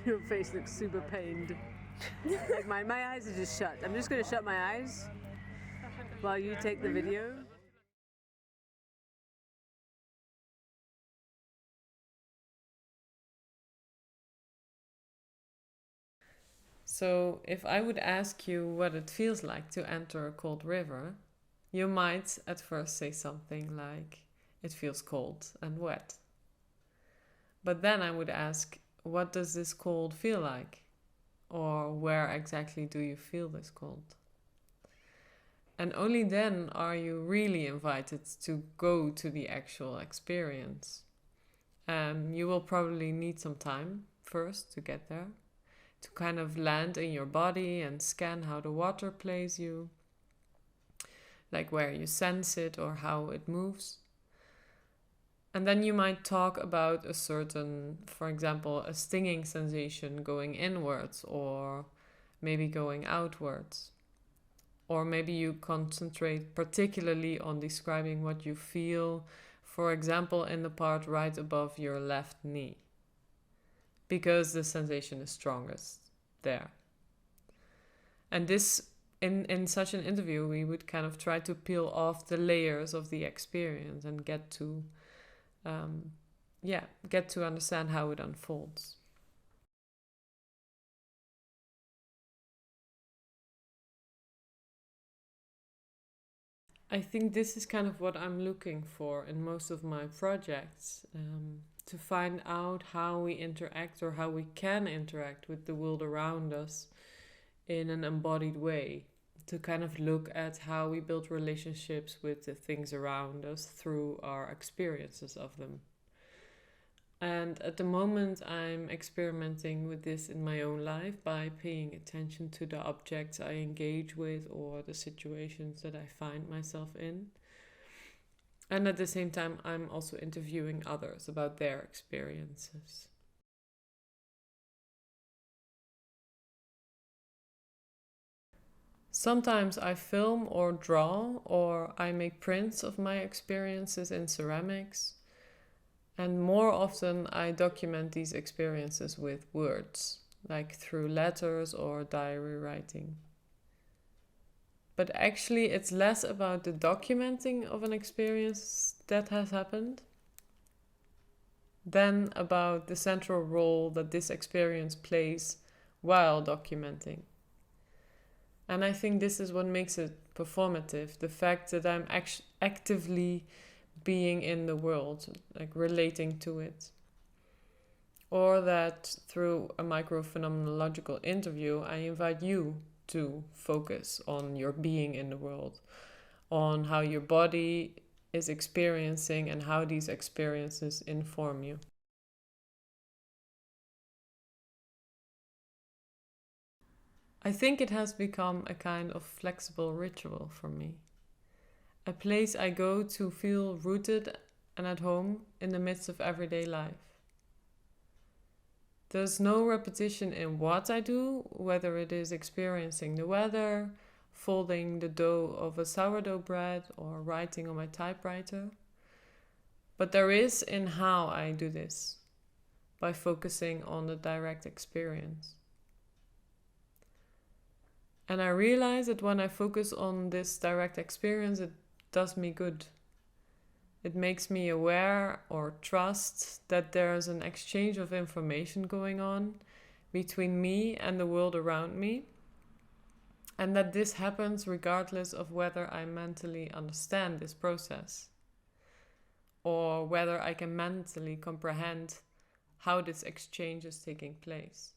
Your face looks super pained. Like my eyes are just shut. I'm just going to shut my eyes while you take the video. So, if I would ask you what it feels like to enter a cold river, you might at first say something like, it feels cold and wet. But then I would ask, what does this cold feel like? Or where exactly do you feel this cold? And only then are you really invited to go to the actual experience. You will probably need some time first to get there, to kind of land in your body and scan how the water plays you, like where you sense it or how it moves. And then you might talk about a certain, for example, a stinging sensation going inwards or maybe going outwards. Or maybe you concentrate particularly on describing what you feel, for example, in the part right above your left knee, because the sensation is strongest there. And this, in such an interview, we would kind of try to peel off the layers of the experience and get to understand how it unfolds. I think this is kind of what I'm looking for in most of my projects, to find out how we interact or how we can interact with the world around us in an embodied way, to kind of look at how we build relationships with the things around us through our experiences of them. And at the moment, I'm experimenting with this in my own life by paying attention to the objects I engage with or the situations that I find myself in. And at the same time, I'm also interviewing others about their experiences. Sometimes I film or draw, or I make prints of my experiences in ceramics. And more often, I document these experiences with words, like through letters or diary writing. But actually, it's less about the documenting of an experience that has happened than about the central role that this experience plays while documenting. And I think this is what makes it performative, the fact that I'm actively being in the world, like relating to it. Or that through a microphenomenological interview, I invite you to focus on your being in the world, on how your body is experiencing and how these experiences inform you. I think it has become a kind of flexible ritual for me. A place I go to feel rooted and at home in the midst of everyday life. There's no repetition in what I do, whether it is experiencing the weather, folding the dough of a sourdough bread, or writing on my typewriter. But there is in how I do this, by focusing on the direct experience. And I realize that when I focus on this direct experience, it does me good. It makes me aware or trust that there's an exchange of information going on between me and the world around me, and that this happens regardless of whether I mentally understand this process or whether I can mentally comprehend how this exchange is taking place.